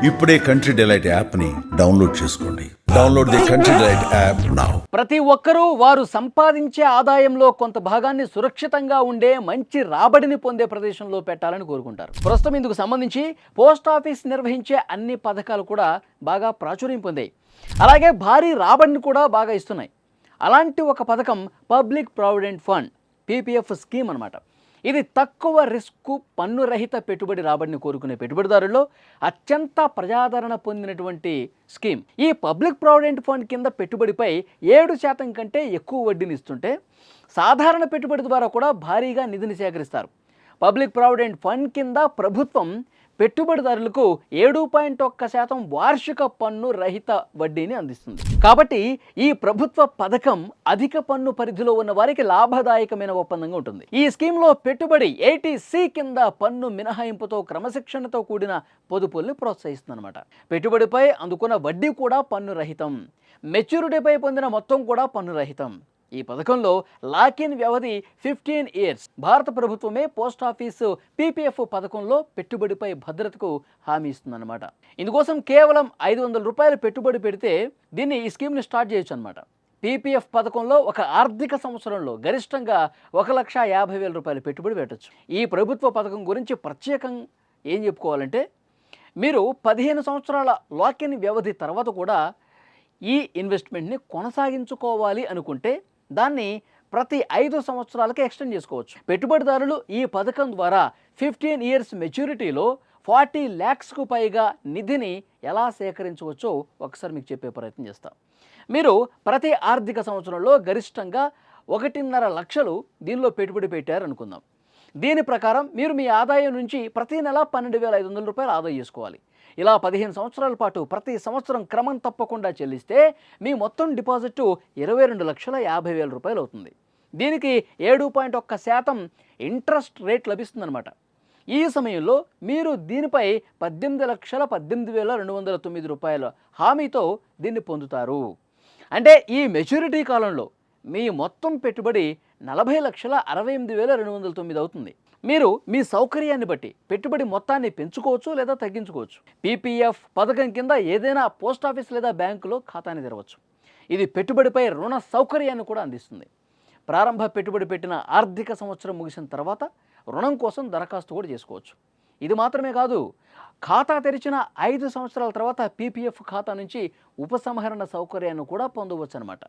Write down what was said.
ఇప్పుడే country delight app ని download చేసుకోండి. Download the country delight app now. ప్రతి ఒక్కరూ వారు సంపాదించే ఆదాయంలో కొంత భాగాన్ని సురక్షితంగా ఉండే మంచి రాబడిని పొందే ప్రదేశంలో పెట్టాలని కోరుకుంటారు. ప్రస్తుతం ఇందుకు సంబంధించి పోస్ట్ ఆఫీస్ నిర్వహించే అన్ని పథకాలు కూడా బాగా ప్రాచుర్యం పొందాయి. అలాగే భారీ రాబడిని కూడా బాగా ఇస్తున్నాయి. అలాంటి ఒక పథకం public provident fund PPF scheme అన్నమాట. ఇది తక్కువ రిస్క్ పన్ను రహిత పెట్టుబడి రాబడిని కోరుకునే పెట్టుబడిదారుల్లో అత్యంత ప్రజాదరణ పొందినటువంటి స్కీమ్. ఈ పబ్లిక్ ప్రావిడెంట్ ఫండ్ కింద పెట్టుబడిపై 7% కంటే ఎక్కువ వడ్డీని ఇస్తుంటే సాధారణ పెట్టుబడి ద్వారా కూడా భారీగా నిధిని సేకరిస్తారు. పబ్లిక్ ప్రావిడెంట్ ఫండ్ కింద ప్రభుత్వం పెట్టుబడిదారులకు 7.1% వార్షిక పన్ను రహిత వడ్డీని అందిస్తుంది. కాబట్టి ఈ ప్రభుత్వ పథకం అధిక పన్ను పరిధిలో ఉన్న వారికి లాభదాయకమైన ఒప్పందంగా ఉంటుంది. ఈ స్కీమ్లో పెట్టుబడి 80C కింద పన్ను మినహాయింపుతో క్రమశిక్షణతో కూడిన పొదుపుల్ని ప్రోత్సహిస్తుంది అనమాట. పెట్టుబడిపై అందుకున్న వడ్డీ కూడా పన్ను రహితం. మెచ్యూరిటీపై పొందిన మొత్తం కూడా పన్ను రహితం. ఈ పథకంలో లాకిన్ వ్యవధి 15 ఇయర్స్. భారత ప్రభుత్వమే పోస్ట్ ఆఫీసు పీపీఎఫ్ పథకంలో పెట్టుబడిపై భద్రతకు హామీ ఇస్తుందన్నమాట. ఇందుకోసం కేవలం 500 రూపాయలు పెట్టుబడి పెడితే దీన్ని ఈ స్కీమ్ని స్టార్ట్ చేయొచ్చు అనమాట. పీపీఎఫ్ పథకంలో ఒక ఆర్థిక సంవత్సరంలో గరిష్టంగా 1,50,000 రూపాయలు పెట్టుబడి పెట్టచ్చు. ఈ ప్రభుత్వ పథకం గురించి ప్రత్యేకంగా ఏం చెప్పుకోవాలంటే, మీరు 15 సంవత్సరాల లాకిన్ వ్యవధి తర్వాత కూడా ఈ ఇన్వెస్ట్మెంట్ని కొనసాగించుకోవాలి అనుకుంటే దాన్ని ప్రతి 5 సంవత్సరాలకి ఎక్స్టెండ్ చేసుకోవచ్చు. పెట్టుబడిదారులు ఈ పథకం ద్వారా 15 ఇయర్స్ మెచ్యూరిటీలో 40 lakhsకు పైగా నిధిని ఎలా సేకరించవచ్చో ఒకసారి మీకు చెప్పే ప్రయత్నం చేస్తాం. మీరు ప్రతి ఆర్థిక సంవత్సరంలో గరిష్టంగా 1.5 లక్షలు దీనిలో పెట్టుబడి పెట్టారనుకుందాం. దీని ప్రకారం మీరు మీ ఆదాయం నుంచి ప్రతి నెల 12,500 రూపాయలు ఆదా చేసుకోవాలి. ఇలా 15 సంవత్సరాల పాటు ప్రతి సంవత్సరం క్రమం తప్పకుండా చెల్లిస్తే మీ మొత్తం డిపాజిట్ 22,50,000 రూపాయలు అవుతుంది. దీనికి 7.1% ఇంట్రెస్ట్ రేట్ లభిస్తుందన్నమాట. ఈ సమయంలో మీరు దీనిపై 18,18,209 రూపాయల హామీతో దీన్ని పొందుతారు. అంటే ఈ మెచ్యూరిటీ కాలంలో మీ మొత్తం పెట్టుబడి 40,68,209 అవుతుంది. మీరు మీ సౌకర్యాన్ని బట్టి పెట్టుబడి మొత్తాన్ని పెంచుకోవచ్చు లేదా తగ్గించుకోవచ్చు. పీపీఎఫ్ పథకం కింద ఏదైనా పోస్ట్ ఆఫీస్ లేదా బ్యాంకులో ఖాతాని తెరవచ్చు. ఇది పెట్టుబడిపై రుణ సౌకర్యాన్ని కూడా అందిస్తుంది. ప్రారంభ పెట్టుబడి పెట్టిన ఆర్థిక సంవత్సరం ముగిసిన తర్వాత రుణం కోసం దరఖాస్తు కూడా చేసుకోవచ్చు. ఇది మాత్రమే కాదు, ఖాతా తెరిచిన 5 సంవత్సరాల తర్వాత పీపీఎఫ్ ఖాతా నుంచి ఉపసంహరణ సౌకర్యాన్ని కూడా పొందవచ్చు అన్నమాట.